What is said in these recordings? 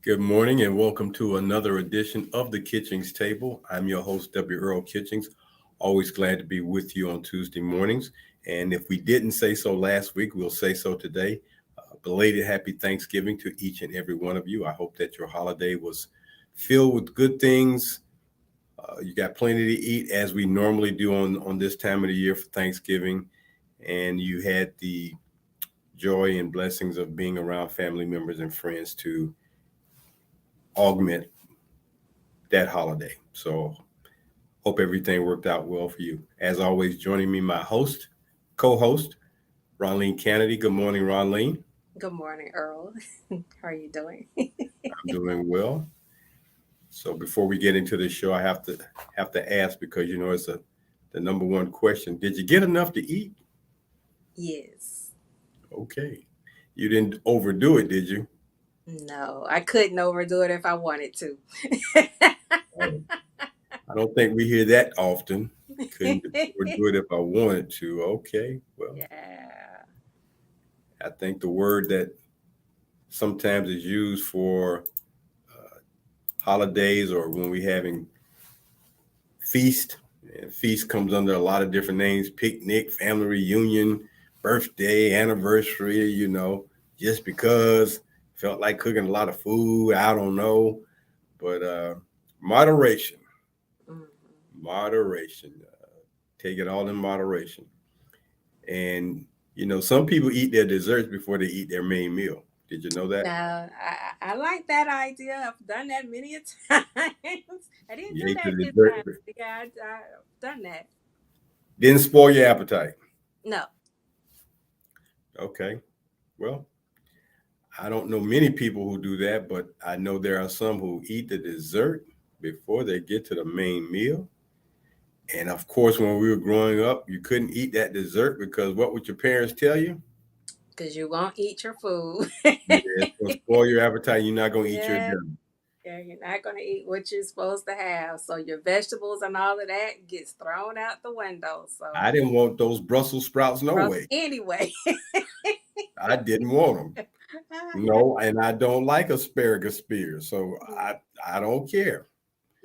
Good morning and welcome to another edition of the Kitchings Table. I'm your host, W. Earl Kitchings. Always glad to be with you on Tuesday mornings. And if we didn't say so last week, we'll say so today. Belated happy Thanksgiving to each and every one of you. I hope that your holiday was filled with good things. You got plenty to eat as we normally do on this time of the year for Thanksgiving. And you had the joy and blessings of being around family members and friends to augment that holiday. So hope everything worked out well for you. As always, joining me, my co-host, Ronleen Kennedy. Good morning, Ronleen. Good morning, Earl. How are you doing? I'm doing well. So before we get into the show, I have to ask because it's the number one question. Did you get enough to eat? Yes. Okay. You didn't overdo it, did you? No, I couldn't overdo it if I wanted to. Oh, I don't think we hear that often. Couldn't overdo it if I wanted to. Okay. Well, Yeah. I think the word that sometimes is used for holidays or when we having feast. And feast comes under a lot of different names: picnic, family reunion, birthday, anniversary. Just because felt like cooking a lot of food. I don't know, but moderation, Mhm. moderation. Take it all in moderation. And some people eat their desserts before they eat their main meal. Did you know that? Now, I like that idea. I've done that many a times. I didn't You do ate the that this dessert, time. Yeah, I've done that. didn't spoil your appetite. No. Okay, well, I don't know many people who do that, but I know there are some who eat the dessert before they get to the main meal. And of course, when we were growing up, you couldn't eat that dessert because what would your parents tell you? Because you won't eat your food. Yeah, it's gonna spoil your appetite. You're not gonna eat your Yeah. dinner. Yeah, you're not going to eat what you're supposed to have. So your vegetables and all of that gets thrown out the window. So, I didn't want those Brussels sprouts, no way. anyway. I didn't want them. No, and I don't like asparagus spears, so I don't care.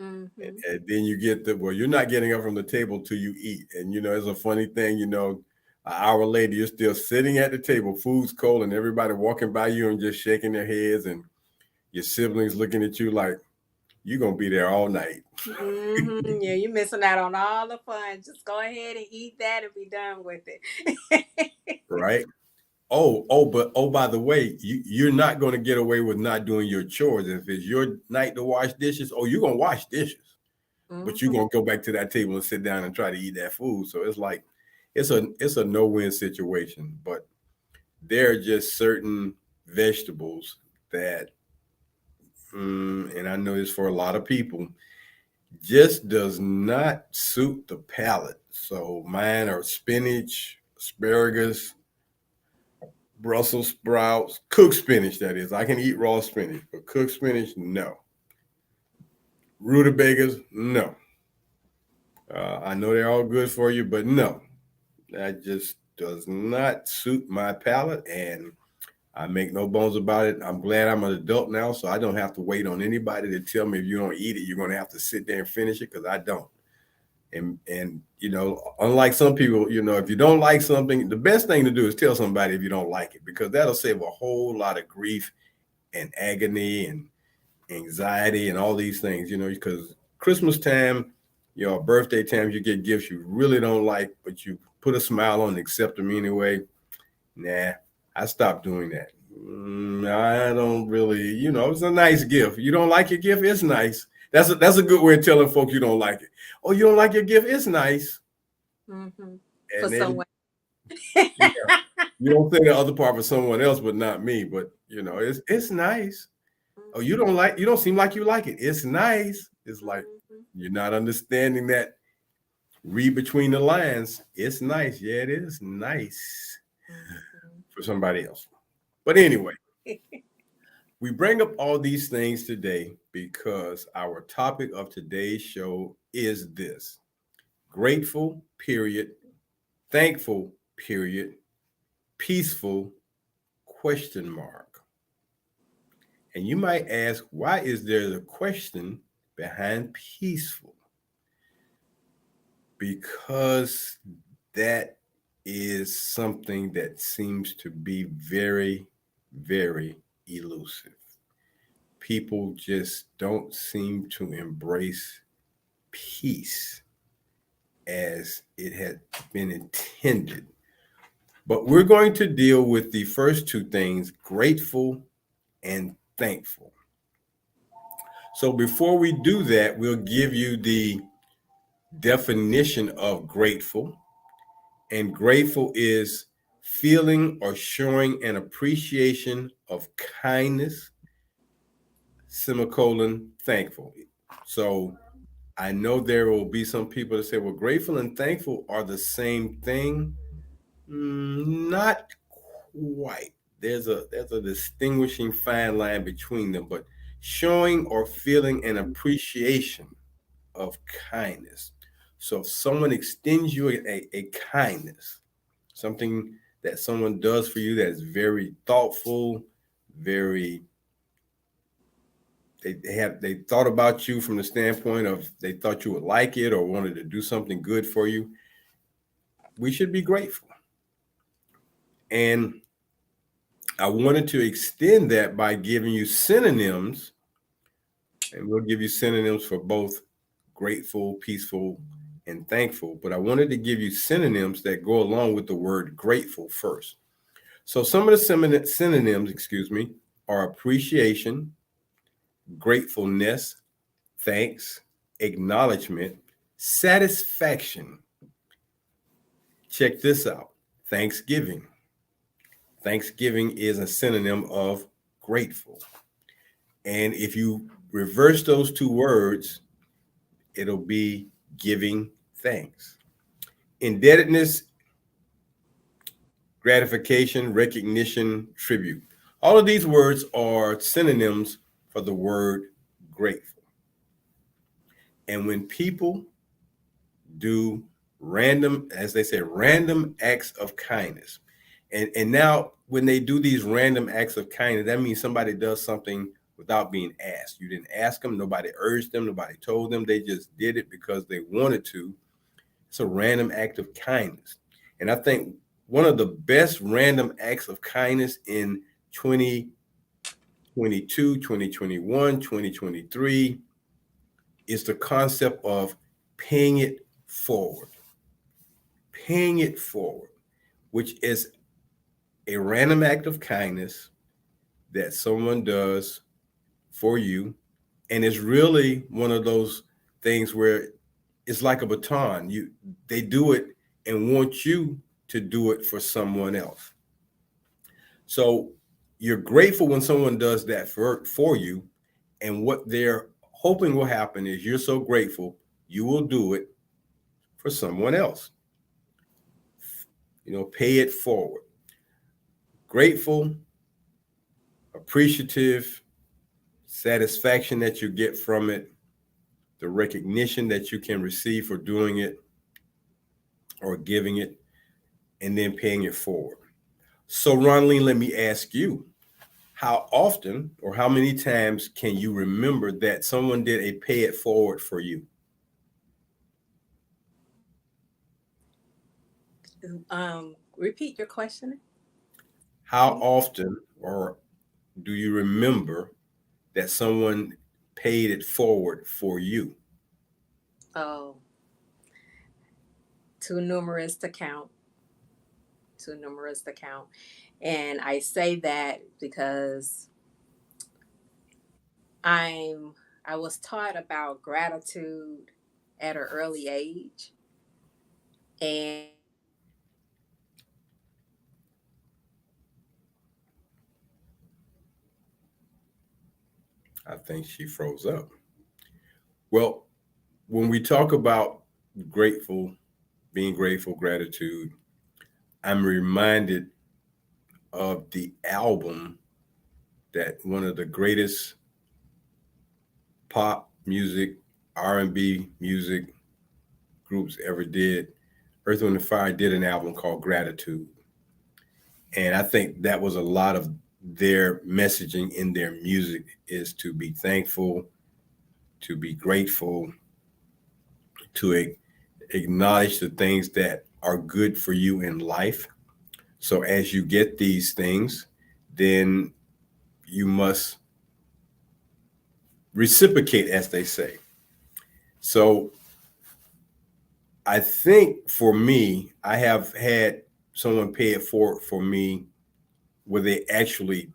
Mm-hmm. And then you get you're not getting up from the table till you eat. And it's a funny thing, an hour later you're still sitting at the table, food's cold, and everybody walking by you and just shaking their heads, and your siblings looking at you like you're gonna be there all night. Mm-hmm. Yeah, you're missing out on all the fun. Just go ahead and eat that and be done with it. Right? But by the way, you're not gonna get away with not doing your chores. If it's your night to wash dishes, you're gonna wash dishes. But you're Mm-hmm. gonna go back to that table and sit down and try to eat that food. So it's like it's a no-win situation. But there are just certain vegetables that, and I know this for a lot of people, just does not suit the palate. So mine are spinach, asparagus, Brussels sprouts, cooked spinach. That is, I can eat raw spinach, but cooked spinach, no. Rutabagas, no. I know they're all good for you, but no, that just does not suit my palate, and I make no bones about it. I'm glad I'm an adult now, so I don't have to wait on anybody to tell me if you don't eat it, you're going to have to sit there and finish it because I don't. And unlike some people, if you don't like something, the best thing to do is tell somebody if you don't like it because that'll save a whole lot of grief and agony and anxiety and all these things. Because Christmas time, birthday times, you get gifts you really don't like, but you put a smile on and accept them anyway. Nah, I stopped doing that. I don't really, it's a nice gift. You don't like your gift, it's nice. That's a good way of telling folks you don't like it. Oh, you don't like your gift, it's nice. Mm-hmm. For And then someone. yeah, you don't say the other part for someone else, but not me. But it's nice. Oh, you don't seem like you like it. It's nice. It's like Mm-hmm. you're not understanding that. Read between the lines. It's nice. Yeah, it is nice for somebody else. But anyway, we bring up all these things today because our topic of today's show is this: grateful, period, thankful, period, peaceful, question mark. And you might ask, why is there a question behind peaceful? Because that is something that seems to be very, very elusive. People just don't seem to embrace peace as it had been intended. But we're going to deal with the first two things, grateful and thankful. So before we do that, we'll give you the definition of grateful. And grateful is feeling or showing an appreciation of kindness, semicolon, thankful. So I know there will be some people that say, well, grateful and thankful are the same thing. Not quite. There's a distinguishing fine line between them, but showing or feeling an appreciation of kindness. So if someone extends you a kindness, something that someone does for you that's very thoughtful, very they thought about you from the standpoint of they thought you would like it or wanted to do something good for you, we should be grateful. And I wanted to extend that by giving you synonyms, and we'll give you synonyms for both grateful, peaceful, and thankful. But I wanted to give you synonyms that go along with the word grateful first. So some of the synonyms, are appreciation, gratefulness, thanks, acknowledgement, satisfaction. Check this out. Thanksgiving. Thanksgiving is a synonym of grateful. And if you reverse those two words, it'll be giving thanks. Indebtedness, gratification, recognition, tribute. All of these words are synonyms for the word grateful. And when people do random, as they say, random acts of kindness, and now when they do these random acts of kindness, that means somebody does something without being asked. You didn't ask them, nobody urged them, nobody told them, they just did it because they wanted to. It's a random act of kindness. And I think one of the best random acts of kindness in 2022, 2021, 2023 is the concept of paying it forward. Paying it forward, which is a random act of kindness that someone does for you. And it's really one of those things where it's like a baton. They do it and want you to do it for someone else. So you're grateful when someone does that for you. And what they're hoping will happen is you're so grateful, you will do it for someone else. Pay it forward. Grateful, appreciative, satisfaction that you get from it, the recognition that you can receive for doing it or giving it, and then paying it forward. So, Ronleen, let me ask you, how often or how many times can you remember that someone did a pay it forward for you? Repeat your question, How please. often or do you remember that someone paid it forward for you? Oh, too numerous to count. Too numerous to count. And I say that because I'm I was taught about gratitude at an early age, and I think she froze up. Well, when we talk about grateful, being grateful, gratitude, I'm reminded of the album that one of the greatest pop music, R&B music groups ever did. Earth, Wind and Fire did an album called Gratitude. And I think that was a lot of their messaging in their music is to be thankful, to be grateful, to acknowledge the things that are good for you in life. So as you get these things, then you must reciprocate, as they say. So I think for me, I have had someone pay it forward for me where they actually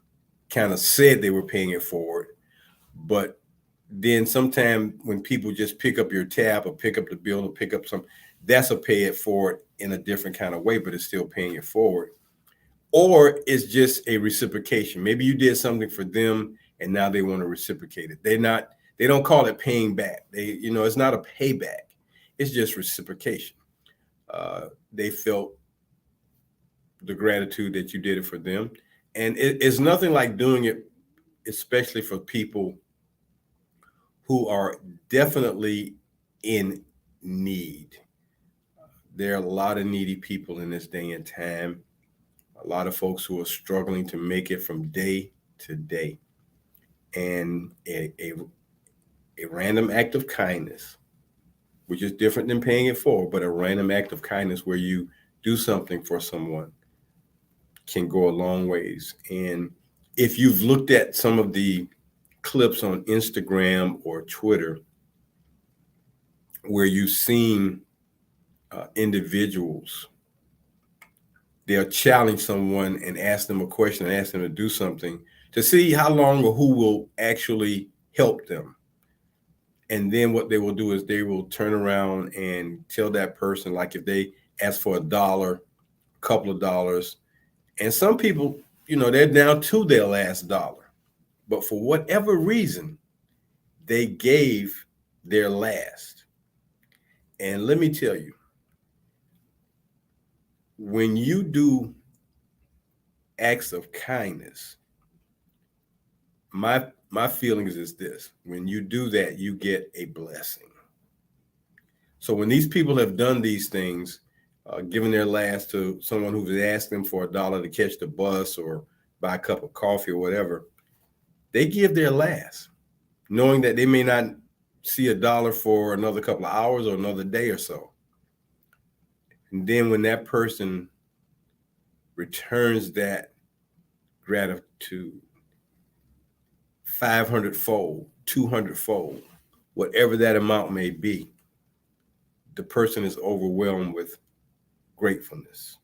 kind of said they were paying it forward. But then sometimes when people just pick up your tab or pick up the bill or pick up some, that's a pay it forward in a different kind of way, but it's still paying it forward. Or it's just a reciprocation. Maybe you did something for them and now they want to reciprocate it. They don't call it paying back. It's not a payback. It's just reciprocation. They felt the gratitude that you did it for them. And it's nothing like doing it, especially for people who are definitely in need. There are a lot of needy people in this day and time, a lot of folks who are struggling to make it from day to day. And a random act of kindness, which is different than paying it forward, but a random act of kindness where you do something for someone can go a long ways. And if you've looked at some of the clips on Instagram or Twitter where you've seen individuals, they'll challenge someone and ask them a question and ask them to do something to see how long or who will actually help them. And then what they will do is they will turn around and tell that person, like if they ask for $1, a couple of dollars, and some people, they're down to their last dollar. But for whatever reason, they gave their last. And let me tell you, when you do acts of kindness, my feelings is this: when you do that, you get a blessing. So when these people have done these things, given their last to someone who's asked them for $1 to catch the bus or buy a cup of coffee or whatever, they give their last, knowing that they may not see $1 for another couple of hours or another day or so. And then when that person returns that gratitude 500-fold, 200-fold, whatever that amount may be, the person is overwhelmed with gratefulness.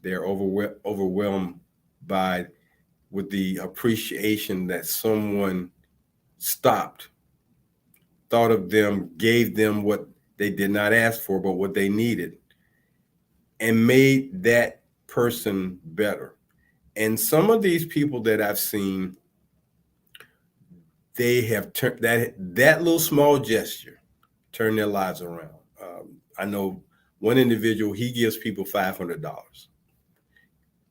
They're overwhelmed with the appreciation that someone stopped, thought of them, gave them what they did not ask for, but what they needed, and made that person better. And some of these people that I've seen, they have turned that little small gesture, turned their lives around. I know one individual, he gives people $500,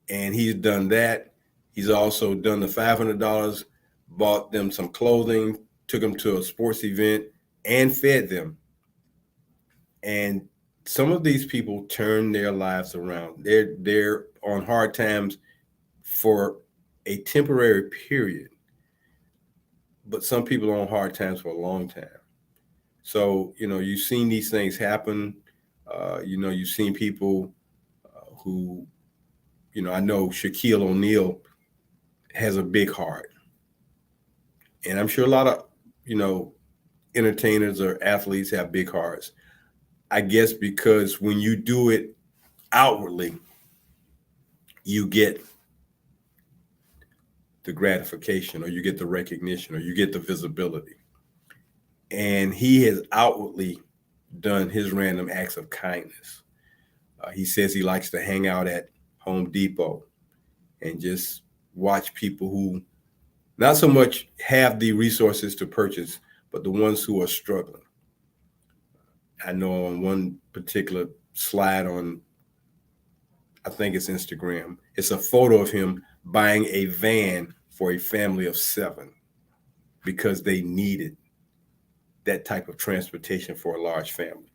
and he's done that. He's also done the $500, bought them some clothing, took them to a sports event, and fed them. And some of these people turn their lives around. They're on hard times for a temporary period, but some people are on hard times for a long time. So, you've seen these things happen. You've seen people who, I know Shaquille O'Neal has a big heart. And I'm sure a lot of, entertainers or athletes have big hearts. I guess because when you do it outwardly, you get the gratification, or you get the recognition, or you get the visibility. And he has outwardly done his random acts of kindness. He says he likes to hang out at Home Depot and just watch people who not so much have the resources to purchase, but the ones who are struggling. I know on one particular slide on, I think it's Instagram, it's a photo of him buying a van for a family of 7 because they needed that type of transportation for a large family.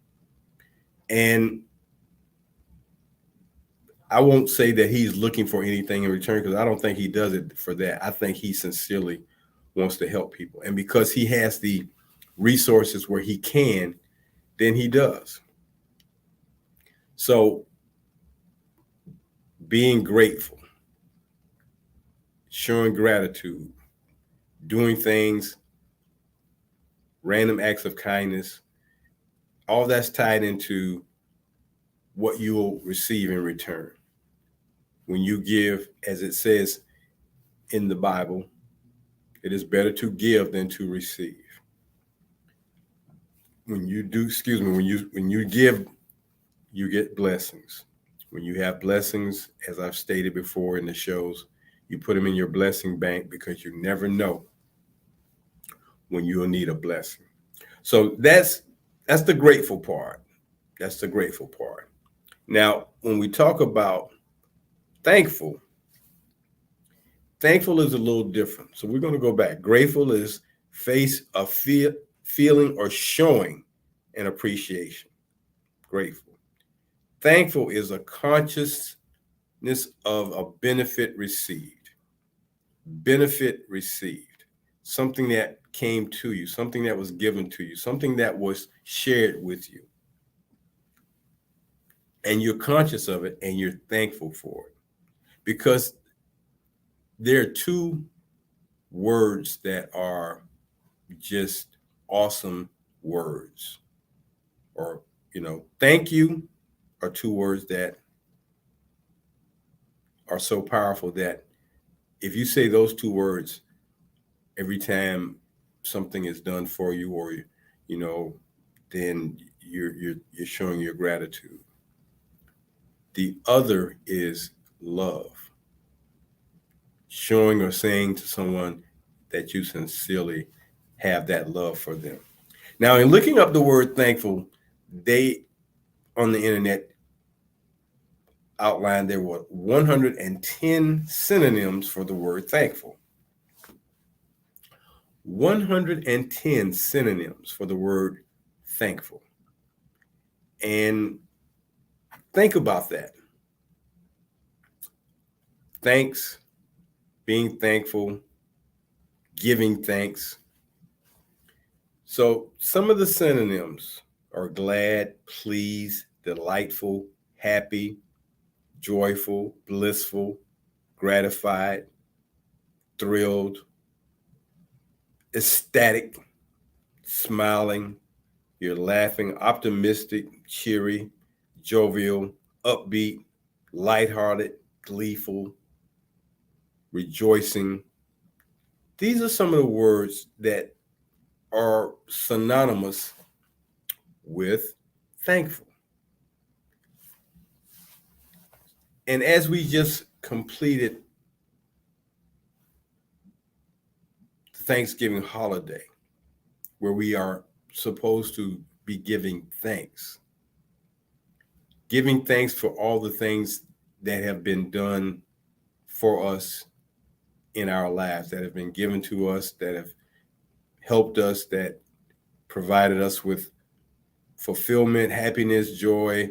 And I won't say that he's looking for anything in return because I don't think he does it for that. I think he sincerely wants to help people. And because he has the resources where he can, then he does. So being grateful, showing gratitude, doing things, random acts of kindness, all that's tied into what you will receive in return. When you give, as it says in the Bible, it is better to give than to receive. When you do, excuse me, when you give, you get blessings. When you have blessings, as I've stated before in the shows, you put them in your blessing bank because you never know when you'll need a blessing. So that's the grateful part. That's the grateful part. Now, when we talk about thankful, thankful is a little different. So we're going to go back. Grateful is face a feeling or showing an appreciation. Grateful. Thankful is a consciousness of a benefit received. Benefit received. Something that came to you, something that was given to you, something that was shared with you. And you're conscious of it and you're thankful for it. Because there are two words that are just awesome words. Or, thank you are two words that are so powerful that if you say those two words every time something is done for you, or you know then you're showing your gratitude. The other is love, showing or saying to someone that you sincerely have that love for them. Now, in looking up the word thankful, they on the internet outlined there were 110 synonyms for the word thankful. 110 synonyms for the word thankful. And think about that. Thanks, being thankful, giving thanks. So some of the synonyms are glad, pleased, delightful, happy, joyful, blissful, gratified, thrilled, ecstatic, smiling, you're laughing, optimistic, cheery, jovial, upbeat, lighthearted, gleeful, rejoicing. These are some of the words that are synonymous with thankful. And as we just completed the Thanksgiving holiday, where we are supposed to be giving thanks for all the things that have been done for us in our lives, that have been given to us, that have helped us, that provided us with fulfillment, happiness, joy,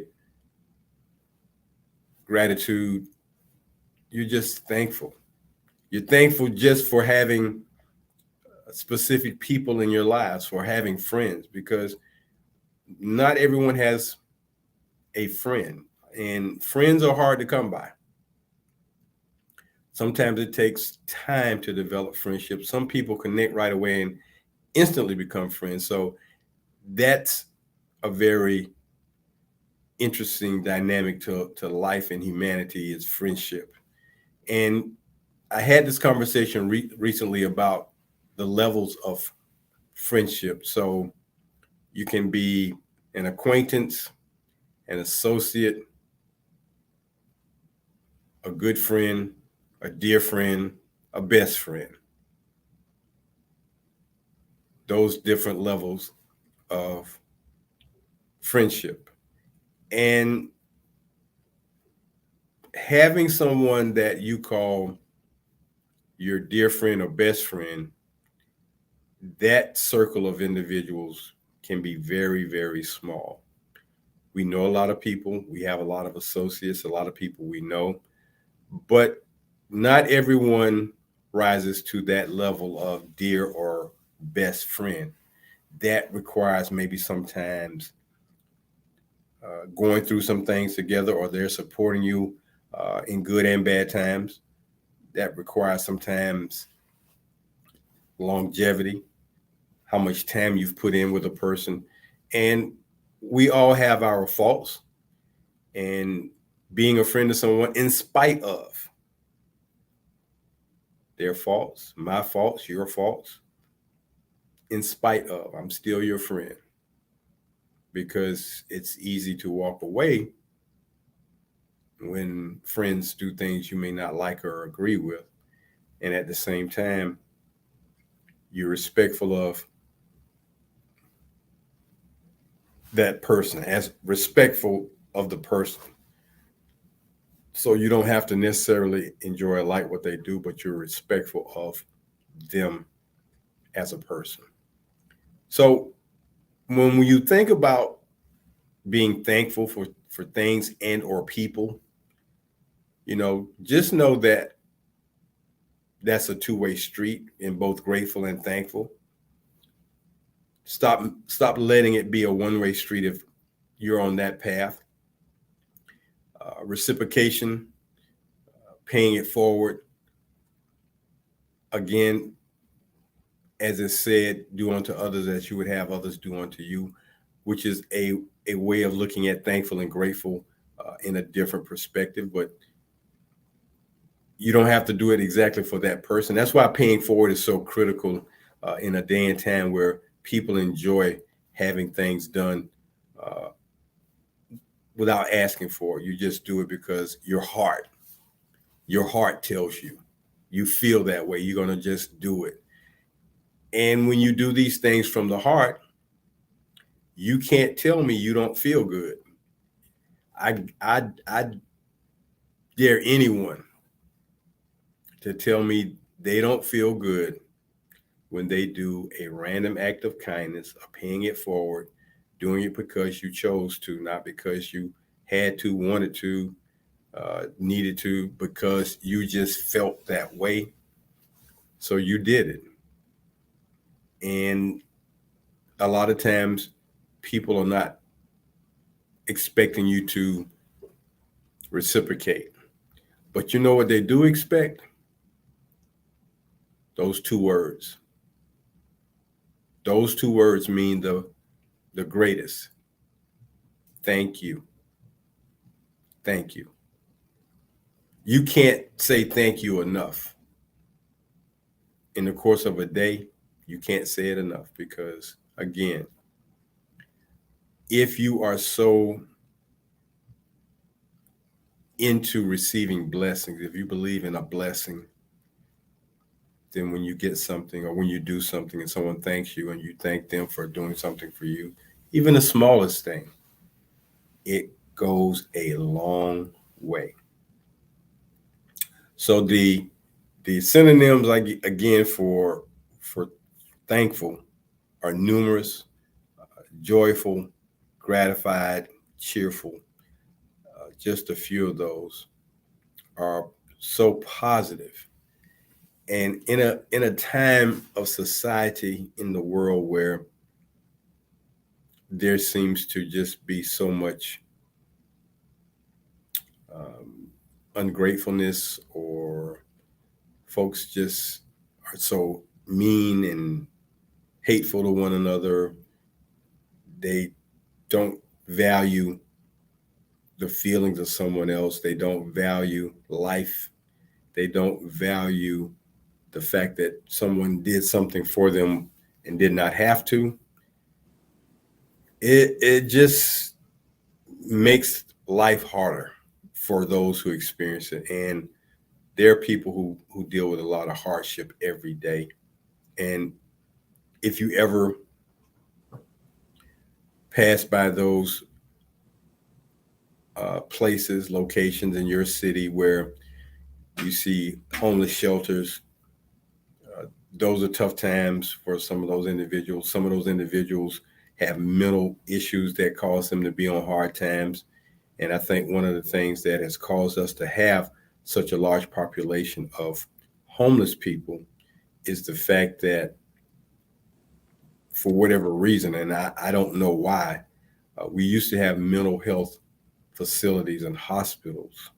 gratitude. You're just thankful. You're thankful just for having specific people in your lives, for having friends, because not everyone has a friend, and friends are hard to come by. Sometimes it takes time to develop friendships. Some people connect right away and instantly become friends. So that's a very interesting dynamic to life and humanity, is friendship. And I had this conversation recently about the levels of friendship. So you can be an acquaintance, an associate, a good friend, a dear friend, a best friend. Those different levels of friendship. And having someone that you call your dear friend or best friend, that circle of individuals can be very, very small. We know a lot of people. We have a lot of associates, a lot of people we know, but not everyone rises to that level of dear or best friend. That requires maybe sometimes going through some things together, or they're supporting you in good and bad times. That requires sometimes longevity, how much time you've put in with a person. And we all have our faults. And being a friend to someone in spite of their faults, my faults, your faults, in spite of, I'm still your friend, because it's easy to walk away when friends do things you may not like or agree with. And at the same time, you're respectful of that person, as respectful of the person. So you don't have to necessarily enjoy or like what they do, but you're respectful of them as a person. So when you think about being thankful for things and or people, just know that that's a two-way street in both grateful and thankful. Stop letting it be a one-way street if you're on that path. Reciprocation, paying it forward. Again, as it said, do unto others as you would have others do unto you, which is a way of looking at thankful and grateful in a different perspective. But you don't have to do it exactly for that person. That's why paying forward is so critical in a day and time where people enjoy having things done uh, without asking for it. You just do it because your heart tells you feel that way. You're going to just do it. And when you do these things from the heart, you can't tell me you don't feel good. I dare anyone to tell me they don't feel good when they do a random act of kindness, of paying it forward, doing it because you chose to, not because you had to, wanted to, needed to, because you just felt that way. So you did it. And a lot of times people are not expecting you to reciprocate. But you know what they do expect? Those two words. Those two words mean the greatest. Thank you. Thank you. You can't say thank you enough. In the course of a day, you can't say it enough because, again, if you are so into receiving blessings, if you believe in a blessing, then when you get something or when you do something and someone thanks you and you thank them for doing something for you, even the smallest thing, it goes a long way. So the synonyms, like, again, for thankful are numerous: joyful, gratified, cheerful. Just a few of those are so positive. And in a time of society in the world where there seems to just be so much ungratefulness, or folks just are so mean and hateful to one another, they don't value the feelings of someone else, they don't value life, they don't value the fact that someone did something for them and did not have to. It just makes life harder for those who experience it. And there are people who deal with a lot of hardship every day. And if you ever pass by those places, locations in your city where you see homeless shelters, those are tough times for some of those individuals. Some of those individuals have mental issues that cause them to be on hard times. And I think one of the things that has caused us to have such a large population of homeless people is the fact that, for whatever reason, and I don't know why, we used to have mental health facilities and hospitals.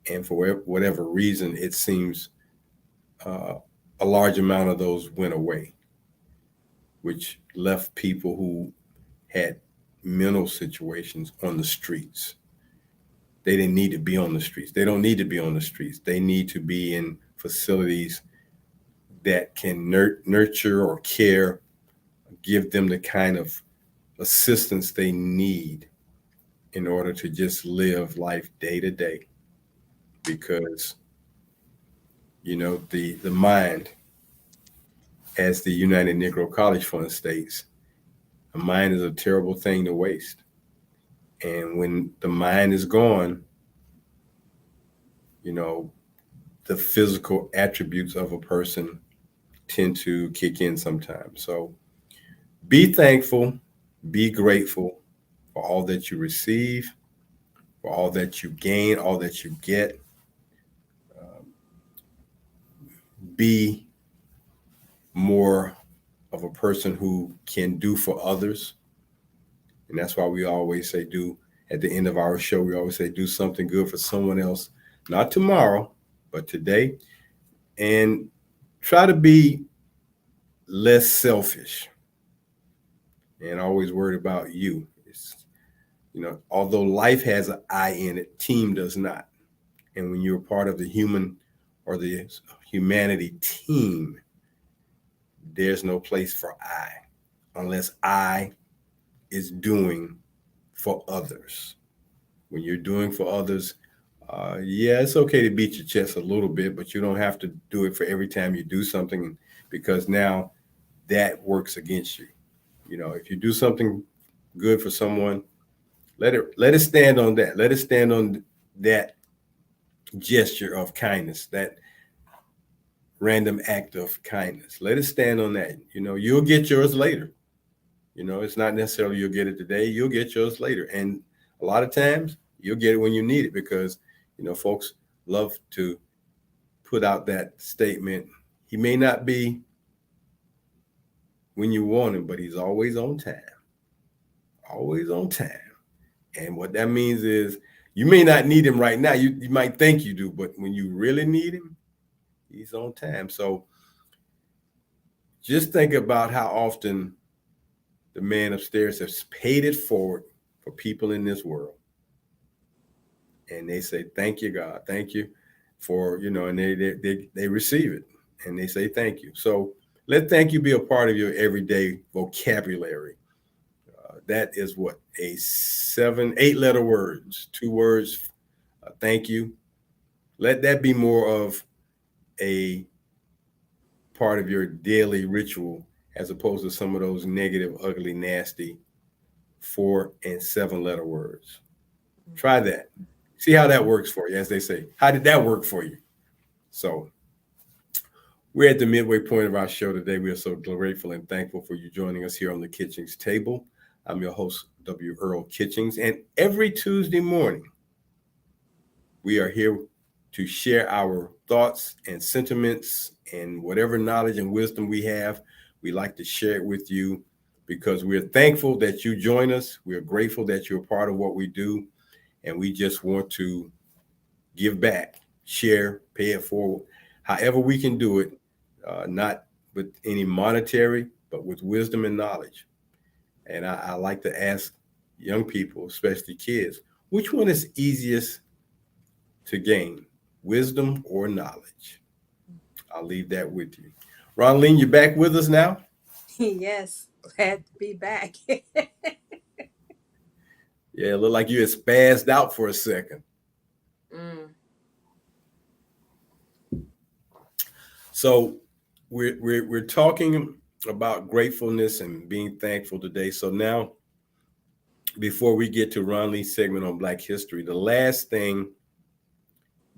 And for whatever reason, it seems uh, a large amount of those went away, which left people who had mental situations on the streets. They didn't need to be on the streets. They don't need to be on the streets. They need to be in facilities that can nurture or care, give them the kind of assistance they need in order to just live life day to day. Because, the mind, as the United Negro College Fund states, a mind is a terrible thing to waste. And when the mind is gone, you know, the physical attributes of a person tend to kick in sometimes. So be thankful, be grateful for all that you receive, for all that you gain, all that you get. Be more of a person who can do for others. And that's why we always say, do at the end of our show, we always say, do something good for someone else, not tomorrow, but today. And try to be less selfish and always worried about you. Although life has an I in it, team does not. And when you're part of the human or the humanity team, there's no place for I unless I is doing for others. When you're doing for others, yeah, it's okay to beat your chest a little bit, but you don't have to do it for every time you do something, because now that works against you. If you do something good for someone, let it stand on that. Let it stand on that gesture of kindness, that random act of kindness. Let it stand on that. You'll get yours later. It's not necessarily you'll get it today. You'll get yours later. And a lot of times you'll get it when you need it, because, folks love to put out that statement. He may not be when you want him, but he's always on time. Always on time. And what that means is you may not need him right now. You might think you do, but when you really need him, he's on time. So just think about how often the man upstairs has paid it forward for people in this world. And they say, thank you, God. Thank you for, and they receive it and they say, thank you. So let thank you be a part of your everyday vocabulary. That is what, a 8 letter words, 2 words. Thank you. Let that be more of a part of your daily ritual, as opposed to some of those negative, ugly, nasty 4 and 7 letter words. Try that. See how that works for you, as they say. How did that work for you? So we're at the midway point of our show today. We are so grateful and thankful for you joining us here on the Kitchings Table. I'm your host, W. Earl Kitchings, and every Tuesday morning, we are here to share our thoughts and sentiments and whatever knowledge and wisdom we have. We like to share it with you because we're thankful that you join us. We're grateful that you're a part of what we do, and we just want to give back, share, pay it forward, however we can do it, not with any monetary, but with wisdom and knowledge. And I like to ask young people, especially kids, which one is easiest to gain, wisdom or knowledge? I'll leave that with you. Ronline, you back with us now? Yes, glad to be back. Yeah, it looked like you had spazzed out for a second. Mm. So we're talking about gratefulness and being thankful today. So now, before we get to Ron Lee's segment on Black History, the last thing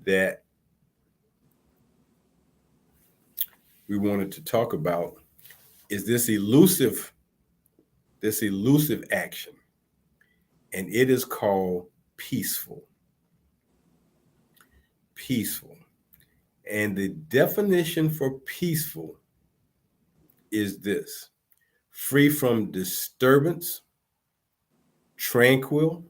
that we wanted to talk about is this elusive this elusive action, and it is called peaceful. Peaceful. And the definition for peaceful is this: free from disturbance, tranquil,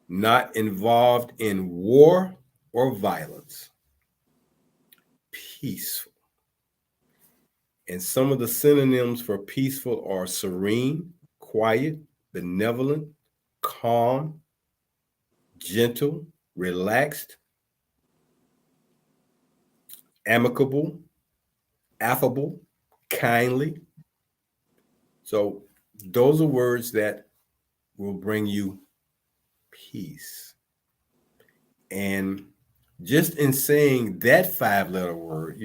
not involved in war or violence. Peaceful. And some of the synonyms for peaceful are serene, quiet, benevolent, calm, gentle, relaxed, amicable, affable, kindly. So those are words that will bring you peace. And just in saying that 5 letter word,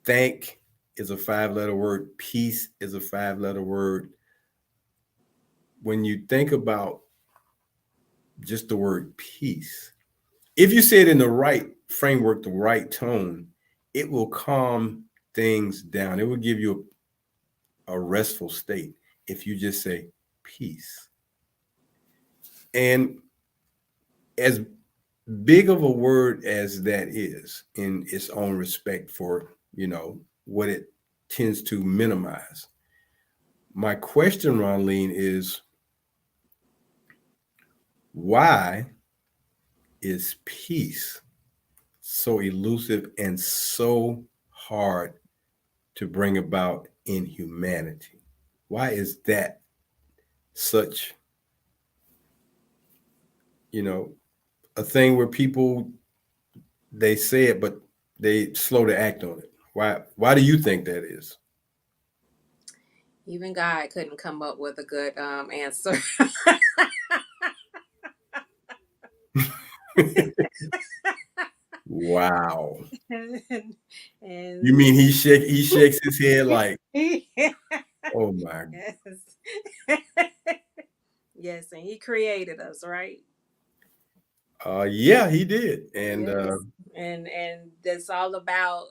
thank is a 5 letter word, peace is a 5 letter word. When you think about just the word peace, if you say it in the right framework, the right tone, it will calm things down. It will give you a restful state if you just say peace. And as big of a word as that is in its own respect for, what it tends to minimize, my question, Ronleen, is why is peace so elusive and so hard to bring about in humanity? Why is that such, you know, a thing where people they say it but they slow to act on it? Why do you think that is? Even God couldn't come up with a good answer. Wow. And You mean he shakes his head like, yes. oh my. Yes, and he created us, right? Yeah, he did. And Yes. And that's all about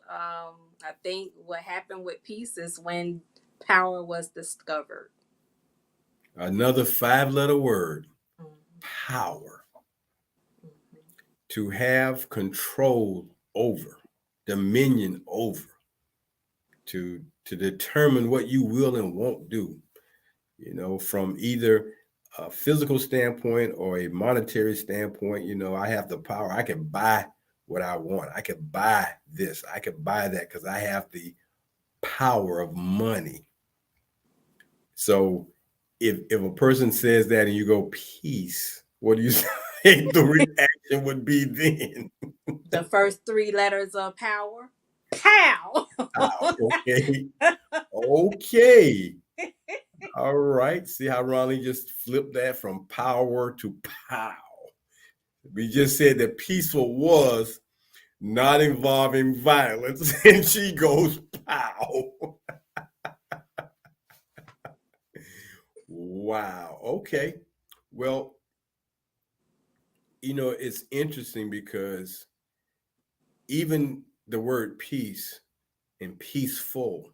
I think what happened with peace is when power was discovered. another 5 letter word, Mhm. power. Mhm. To have control over, dominion over, to determine what you will and won't do, from either a physical standpoint or a monetary standpoint. I have the power. I can buy what I want. I can buy this. I can buy that because I have the power of money. So if a person says that and you go peace, what do you think the reaction would be then? The first three letters of power. Pow. Okay. Okay. All right. See how Ronnie just flipped that from power to pow. We just said that peaceful was not involving violence, and she goes pow. Wow. Okay. Well, it's interesting because even the word peace and peaceful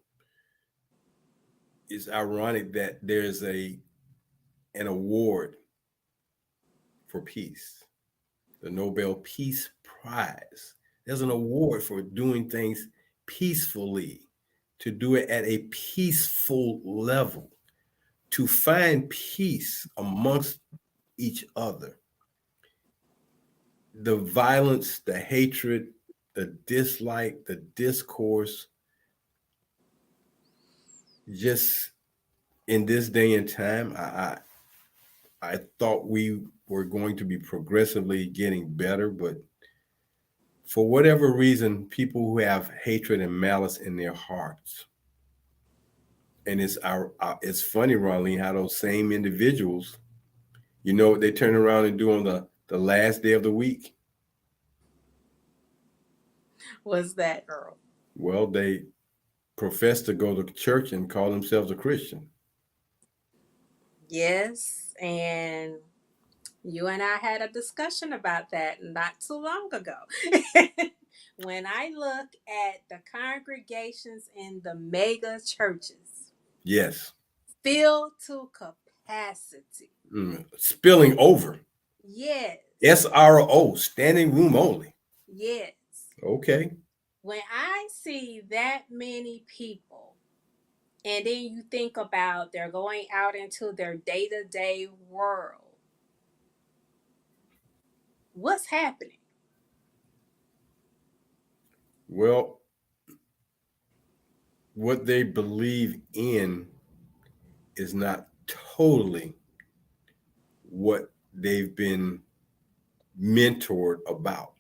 is ironic that there's an award for peace, the Nobel Peace Prize. There's an award for doing things peacefully, to do it at a peaceful level, to find peace amongst each other. The violence, the hatred, the dislike, the discourse, just in this day and time, I thought we were going to be progressively getting better, but for whatever reason, people who have hatred and malice in their hearts, and it's funny, Ronline, how those same individuals, what they turn around and do on the last day of the week? What's that, Earl? Well, they profess to go to church and call themselves a Christian. Yes, and you and I had a discussion about that not too long ago. When I look at the congregations in the mega churches, Yes. Filled to capacity. Spilling over. Yes. SRO, standing room only. Yes. Okay. When I see that many people, and then you think about they're going out into their day to day world, what's happening? Well, what they believe in is not totally what they've been mentored about.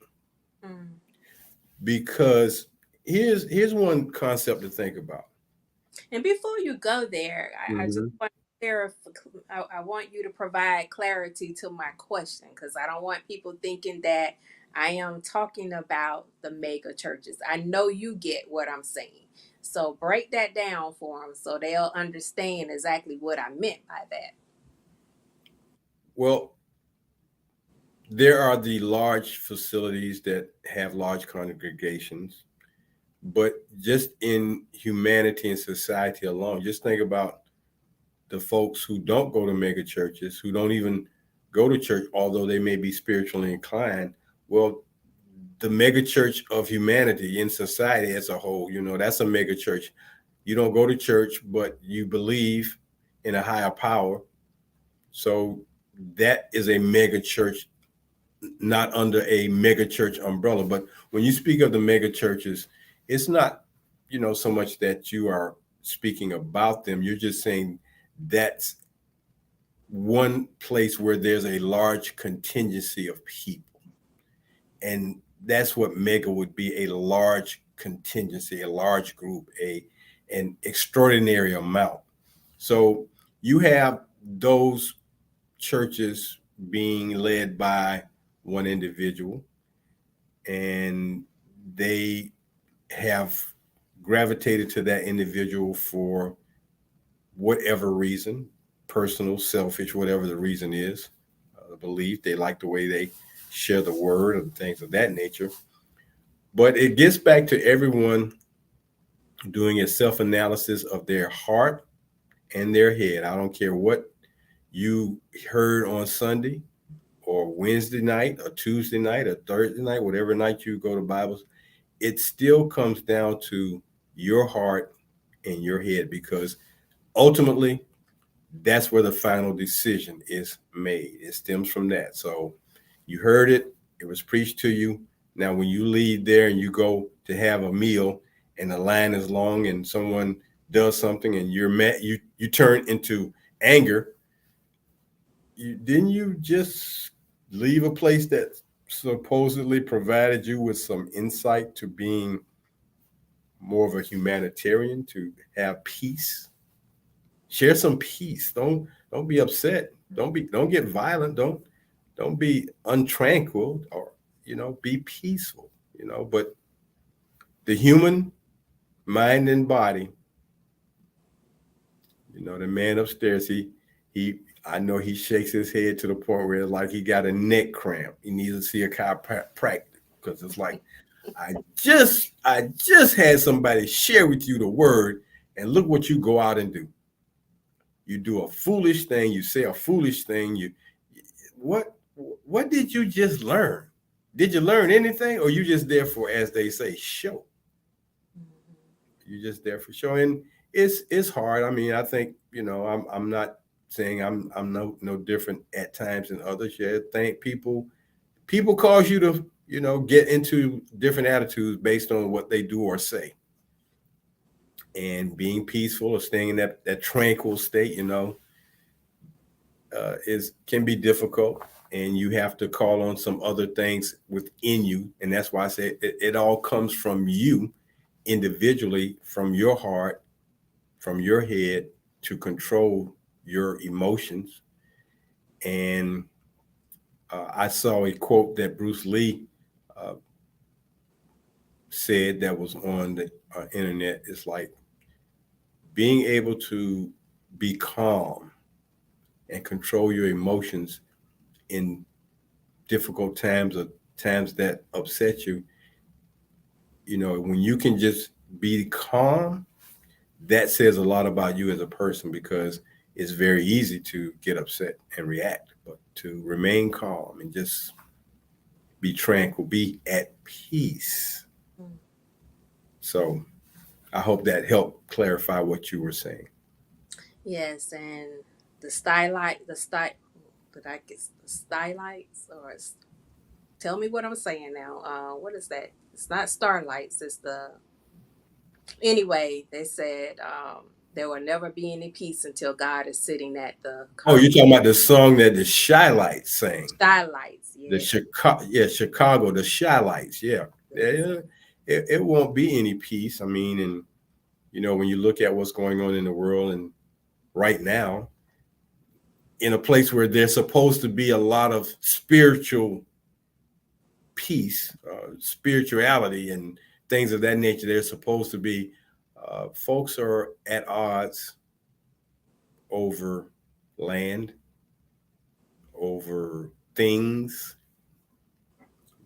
Mm. Because here's one concept to think about. And before you go there, I just Mhm. want to clarify, I want you to provide clarity to my question because I don't want people thinking that I am talking about the mega churches. I know you get what I'm saying. So break that down for them so they'll understand exactly what I meant by that. Well, there are the large facilities that have large congregations, but just in humanity and society alone, just think about the folks who don't go to mega churches, who don't even go to church, although they may be spiritually inclined. Well, the mega church of humanity in society as a whole, that's a mega church. You don't go to church, but you believe in a higher power. So that is a mega church, not under a mega church umbrella. But when you speak of the mega churches, it's not, so much that you are speaking about them. You're just saying that's one place where there's a large contingency of people. And that's what mega would be: a large contingency, a large group, an extraordinary amount. So you have those churches being led by one individual, and they have gravitated to that individual for whatever reason, personal, selfish, whatever the reason is, belief. They like the way they share the word and things of that nature. But it gets back to everyone doing a self analysis of their heart and their head. I don't care what you heard on Sunday or Wednesday night or Tuesday night or Thursday night, whatever night you go to Bibles, it still comes down to your heart and your head, because ultimately that's where the final decision is made. It stems from that. So you heard it, it was preached to you. Now, when you leave there and you go to have a meal and the line is long and someone does something and you're mad, you turn into anger. Didn't you just leave a place that supposedly provided you with some insight to being more of a humanitarian, to have peace? Share some peace. Don't be upset. Don't get violent. Don't be untranquil, or be peaceful. But the human mind and body, the man upstairs, he I know he shakes his head to the point where it's like he got a neck cramp. He needs to see a chiropractor, because it's like, I just had somebody share with you the word, and look what you go out and do. You do a foolish thing, you say a foolish thing, what what did you just learn? Did you learn anything, or you just there for, as they say, show? You're just there for show. And it's hard. I mean, I think, I'm not saying I'm no different at times than others. Yeah, I think people cause you to, get into different attitudes based on what they do or say. And being peaceful or staying in that tranquil state, is can be difficult, and you have to call on some other things within you. And that's why I say it all comes from you individually, from your heart, from your head, to control your emotions. And I saw a quote that Bruce Lee uh, said that was on the internet. It's like being able to be calm and control your emotions in difficult times or times that upset you. When you can just be calm, that says a lot about you as a person, because it's very easy to get upset and react, but to remain calm and just be tranquil, be at peace. Mm. So I hope that helped clarify what you were saying. Yes, and the stylight, the style, did I get the stylights or tell me what I'm saying now? What is that? It's not starlights. It's the anyway. They said there will never be any peace until God is sitting at the Oh, curb. you're talking about the song that the Shy Lights sang. Starlights, The yeah. Chicago, yeah, Chicago, the Shy Lights, yeah. Yes. Yeah, it won't be any peace. I mean, and when you look at what's going on in the world and right now, in a place where there's supposed to be a lot of spiritual peace, spirituality, and things of that nature, there's supposed to be. Folks are at odds over land, over things.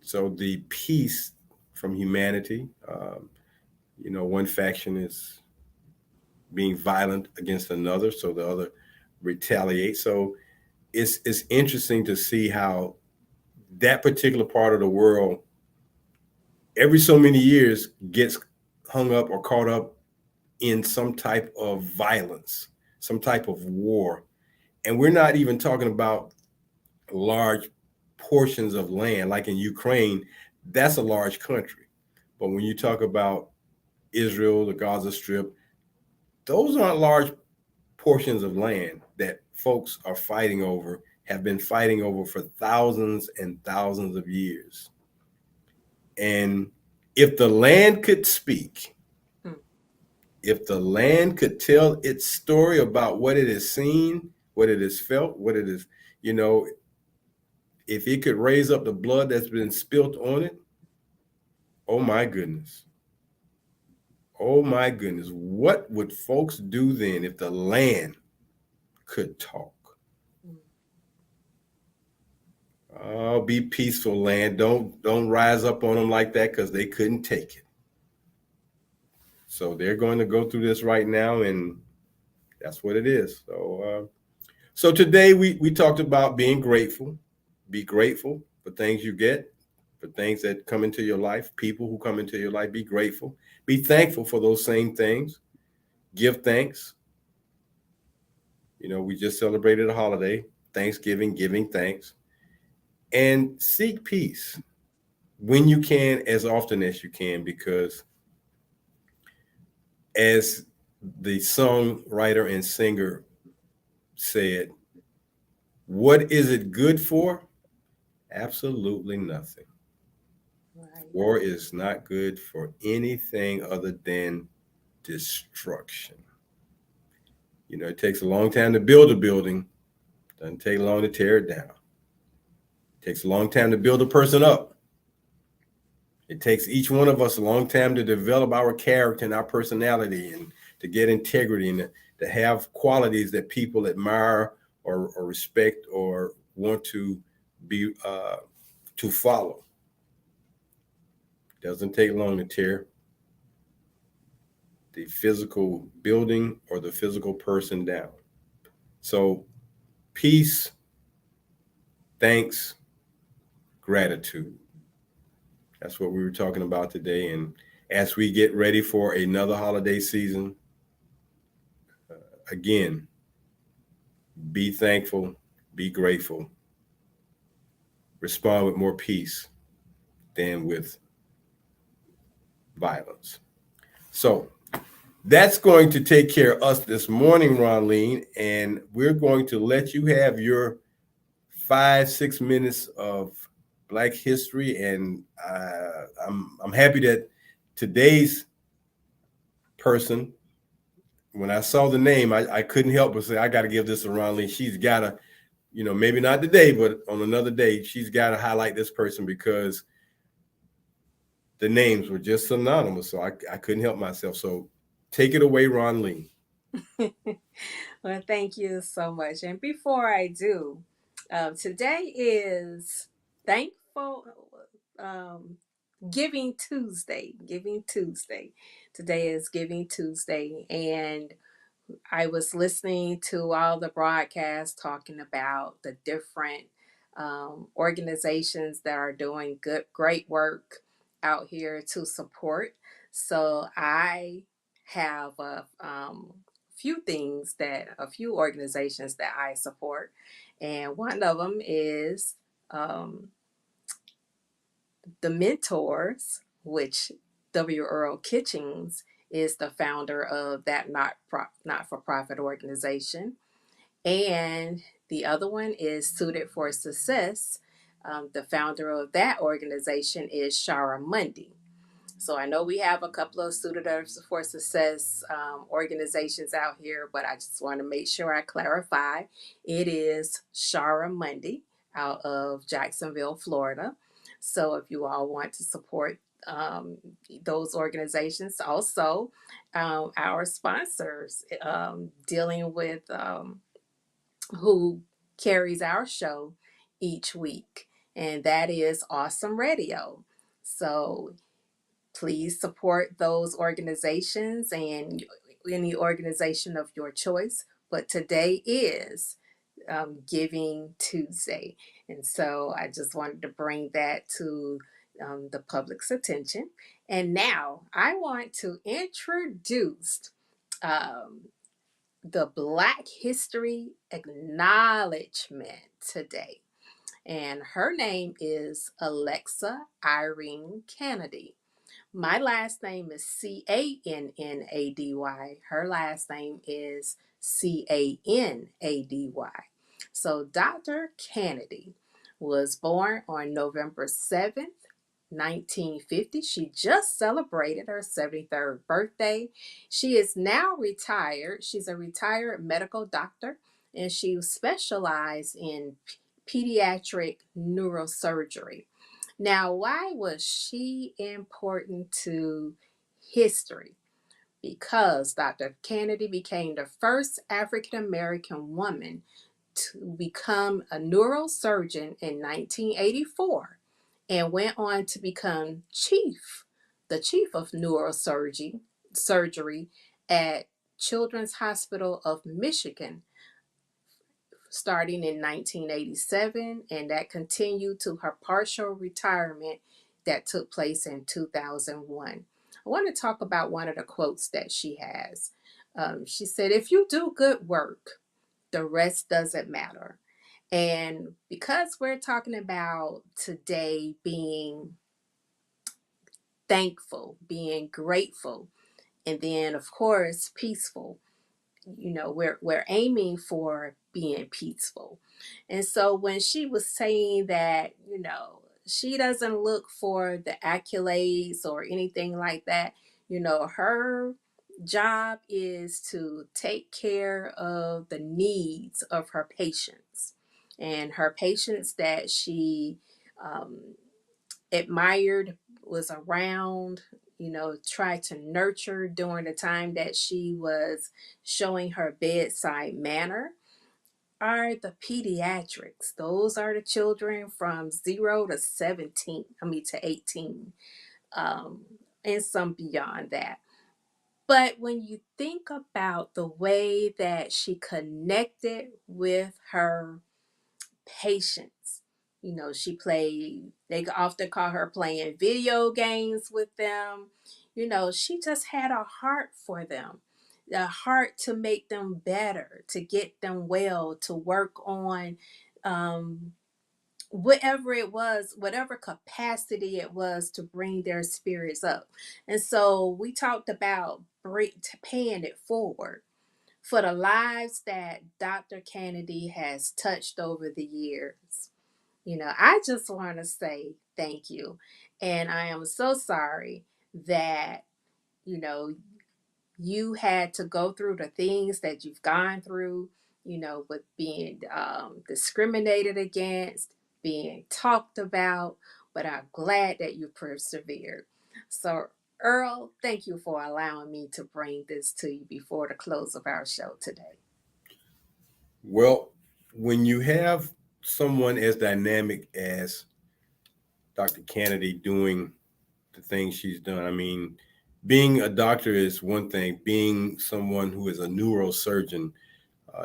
So the peace from humanity, one faction is being violent against another, so the other retaliates. So it's interesting to see how that particular part of the world, every so many years, gets hung up or caught up in some type of violence, some type of war. And we're not even talking about large portions of land, like in Ukraine. That's a large country. But when you talk about Israel, the Gaza Strip, those aren't large portions of land that folks are fighting over, have been fighting over for thousands and thousands of years. And if the land could speak, Mm. if the land could tell its story about what it has seen, what it has felt, what it is, you know, if it could raise up the blood that's been spilt on it, oh my goodness. Oh my goodness. What would folks do then if the land could talk? Mm. Oh, be peaceful, land. Don't rise up on them like that because they couldn't take it. So they're going to go through this right now, and that's what it is. So today we talked about being grateful. Be grateful for things you get, for things that come into your life, people who come into your life. Be grateful. Be thankful for those same things. Give thanks. We just celebrated a holiday, Thanksgiving, giving thanks, and seek peace when you can, as often as you can, because as the songwriter and singer said, what is it good for? Absolutely nothing. Right. War is not good for anything other than destruction. It takes a long time to build a building, doesn't take long to tear it down. It takes a long time to build a person up. It takes each one of us a long time to develop our character and our personality and to get integrity and to have qualities that people admire or respect or want to be to follow. It doesn't take long to tear the physical building or the physical person down. So peace, thanks, gratitude. That's what we were talking about today. And as we get ready for another holiday season, again, be thankful, be grateful, respond with more peace than with violence. So that's going to take care of us this morning, Ronleen, and we're going to let you have your 5-6 minutes of Black history. And I'm happy that today's person, when I saw the name, I couldn't help but say I got to give this to Ronleen. She's got to, maybe not today, but on another day, she's got to highlight this person because the names were just synonymous. So I couldn't help myself. So take it away, Ron Lee. Well, thank you so much. And before I do, today is thankful um, Giving Tuesday. Giving Tuesday. Today is Giving Tuesday, and I was listening to all the broadcasts talking about the different organizations that are doing great work out here to support. So I have a few organizations that I support, and one of them is um, the Mentors, which W. Earl Kitchings is the founder of that not for profit organization. And the other one is Suited for Success. The founder of that organization is Shara Mundy. So I know we have a couple of Suited for Success organizations out here, but I just want to make sure I clarify. It is Shara Mundy out of Jacksonville, Florida. So if you all want to support um, those organizations, also our sponsors dealing with who carries our show each week, and that is Awesome Radio. So please support those organizations and any organization of your choice. But today is Giving Tuesday. And so I just wanted to bring that to the public's attention. And now I want to introduce um, the Black History Acknowledgement today. And her name is Alexa Irene Kennedy. My last name is Cannady. Her last name is Canady. So Dr. Kennedy was born on November 7th, 1950. She just celebrated her 73rd birthday. She is now retired. She's a retired medical doctor and she specialized in pediatric neurosurgery. Now, why was she important to history? Because Dr. Kennedy became the first African American woman to become a neurosurgeon in 1984 and went on to become the chief of neurosurgery surgery at Children's Hospital of Michigan starting in 1987, and that continued to her partial retirement that took place in 2001. I want to talk about one of the quotes that she has. She said, "If you do good work, the rest doesn't matter." And because we're talking about today being thankful, being grateful, and then, of course, peaceful, we're aiming for being peaceful. And so when she was saying that, she doesn't look for the accolades or anything like that, her job is to take care of the needs of her patients, and her patients that she um, admired, was around, tried to nurture during the time that she was showing her bedside manner, are the pediatrics. Those are the children from 0 to 17, to 18, um, and some beyond that. But when you think about the way that she connected with her patience. They often call her playing video games with them. She just had a heart for them, a heart to make them better, to get them well, to work on um, whatever it was, whatever capacity it was to bring their spirits up. And so we talked about paying it forward for the lives that Dr. Kennedy has touched over the years. I just want to say thank you. And I am so sorry that, you know, you had to go through the things that you've gone through, with being discriminated against, being talked about, but I'm glad that you persevered. So, Earl, thank you for allowing me to bring this to you before the close of our show today. Well, when you have someone as dynamic as Dr. Kennedy doing the things she's done, I mean, being a doctor is one thing. Being someone who is a neurosurgeon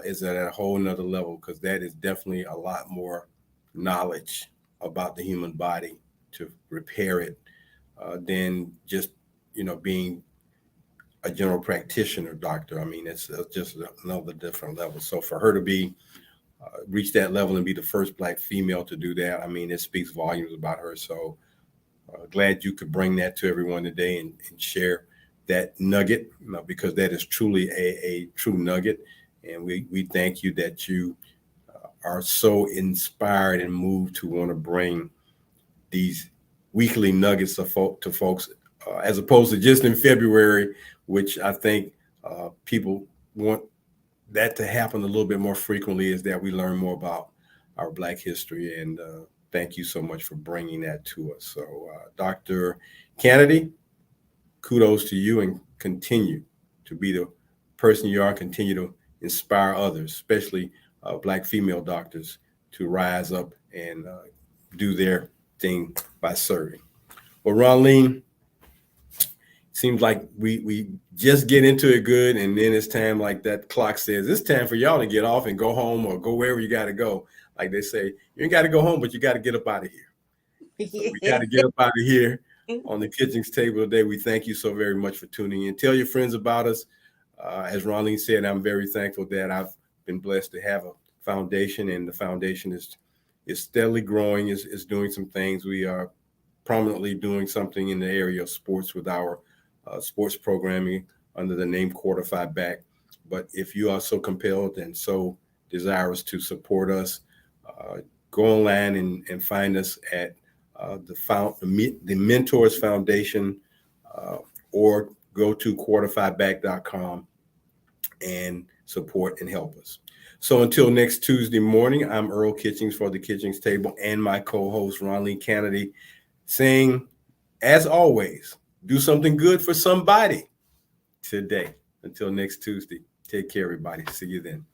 is at a whole nother level, because that is definitely a lot more knowledge about the human body to repair it than just being a general practitioner doctor. I mean, it's just another different level. So for her to be reach that level and be the first Black female to do that, I mean, it speaks volumes about her. So glad you could bring that to everyone today and share that nugget, because that is truly a true nugget. And we thank you that you are so inspired and moved to want to bring these weekly nuggets to folks, as opposed to just in February, which I think people want that to happen a little bit more frequently, is that we learn more about our Black history. And thank you so much for bringing that to us. So, Dr. Kennedy, kudos to you, and continue to be the person you are. Continue to inspire others, especially Black female doctors, to rise up and do their thing by serving. Well, Ronleen, seems like we just get into it good, and then it's time, like that clock says, it's time for y'all to get off and go home or go wherever you got to go. Like they say, you ain't got to go home, but you got to get up out of here. So we got to get up out of here on the Kitchings Table today. We thank you so very much for tuning in. Tell your friends about us. As Ronleen said, I'm very thankful that I've been blessed to have a foundation, and the foundation is steadily growing, is doing some things. We are prominently doing something in the area of sports with our sports programming under the name Quarterfied Back. But if you are so compelled and so desirous to support us, go online and find us at the Mentors Foundation, or go to quarterfiedback.com and support and help us. So until next Tuesday morning, I'm Earl Kitchings for the Kitchings Table, and my co-host Ronleen Kennedy, saying, as always, do something good for somebody today. Until next Tuesday, take care, everybody. See you then.